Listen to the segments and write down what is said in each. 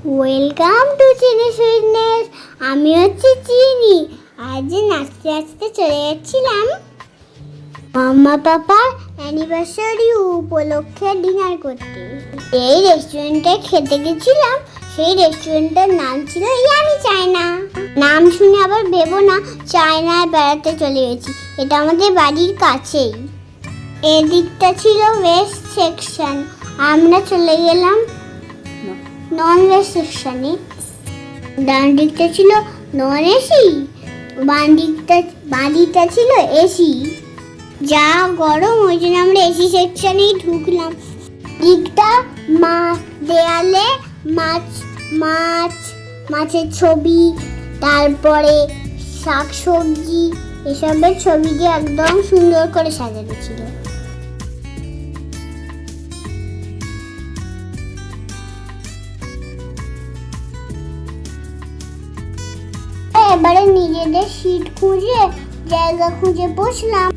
Welcome to চিনি sweetness. আমি হচ্ছে চিনি। আজ নাচতে নাচতে চলে যাচ্ছিলাম মাম্মা পাপার অ্যানিভার্সারি উপলক্ষে ডিনার করতে। এই রেস্টুরেন্টে খেতে গেছিলাম। সেই রেস্টুরেন্টের নাম ছিল ইয়ামি চায়না। নাম শুনে আবার ভেবো না চায়নায় বেড়াতে চলে গেছি। এটা আমাদের বাড়ির কাছেই। এদিকটা ছিল ওয়েস্ট সেকশন, আমরা চলে গেলাম নন ভেজ সেকশনে। ডান দিকটা ছিল নন এসি, বাঁ দিকটা ছিল এসি। যা গরম, ওই জন্য আমরা এসি সেকশনেই ঢুকলাম। দিকটা দেয়ালে মাছের ছবি, তারপরে শাক সবজি, এসবের ছবি দিয়ে একদম সুন্দর করে সাজানো ছিল। এবারে নিজেদের সিট খুঁজে জায়গা খুঁজে বসলাম।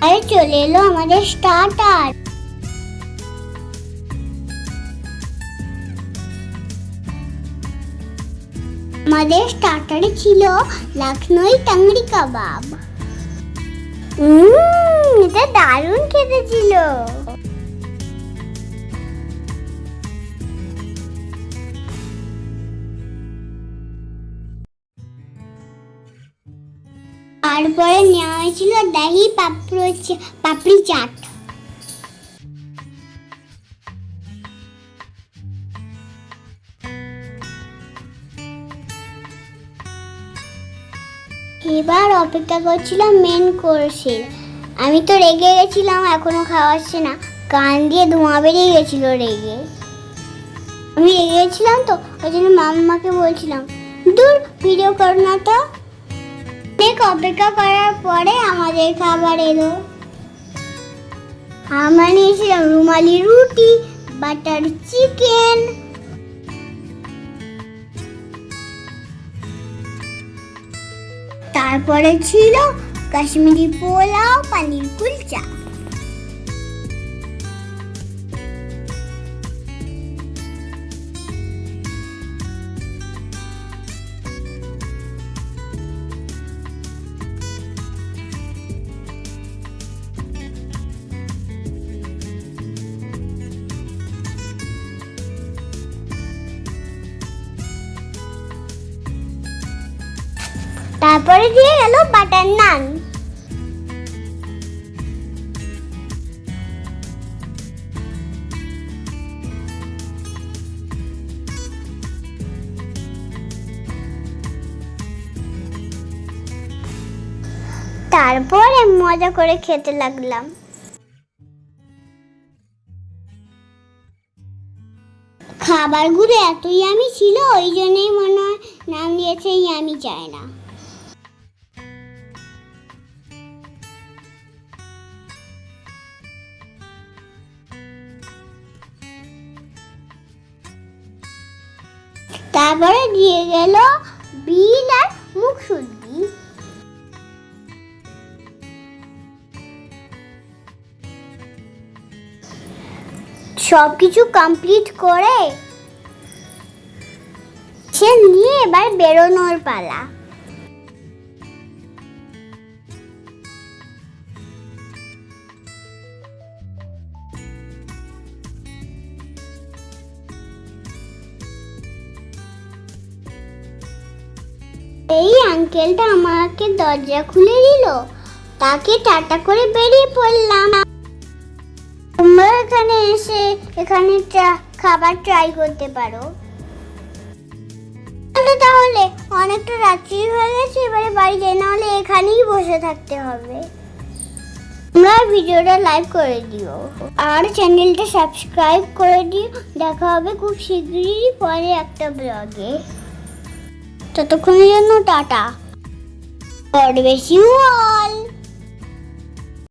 আর চলে এলো আমাদের স্টার্টার। আমাদের স্টার্টারে ছিল লখনৌ টাংরি কাবাব। এটা দারুণ খেতে ছিল। তারপরে নেওয়া হয়েছিল দহি পাপড়ি চাট। এবার অপেক্ষা করছিলাম মেন কোর্সের। আমি তো রেগে গেছিলাম, এখনো খাওয়া আসছে না। কান দিয়ে ধোঁয়া বেরিয়ে গেছিল রেগে। আমি রেগে গেছিলাম তো, ওই জন্য মাম্মাকে বলছিলাম দূর ভিডিও করো না তো। অনেক অপেক্ষা করার পরে আমাদের খাবার এলো। আমরা নিয়েছিলাম রুমালি রুটি, বাটার চিকেন, তারপরে ছিল কাশ্মীরি পোলাও, পানির কুলচা। তারপরে দিয়ে গেল বাটার নান। তারপরে মজা করে খেতে লাগলাম। খাবারগুলো এত ইয়ামি ছিল, ওই জন্যই মনে হয় নাম দিয়েছে ইয়ামি চায়না। তারপরে দিয়ে গেল বিল আর মুখশুদ্ধি। সবকিছু কমপ্লিট করে সে নিয়ে এবার বেরোনোর পালা। এই আঙ্কেলটা আমাকে দরজা খুলে দিল, তাকে টাটা করে বেরিয়ে পড়লাম। তোমরা এখানে এসে খাবার ট্রাই করতে পারো। তাহলে অনেকটা রাত্রি হয়ে গেছে, এবারে বাড়ি যাই, নাহলে এখানেই বসে থাকতে হবে। তোমরা ভিডিওটা লাইক করে দিও আর চ্যানেলটা সাবস্ক্রাইব করে দিও। দেখা হবে খুব শীঘ্রই পরে একটা ব্লগে। ততক্ষণের জন্য টাটা। God bless you all.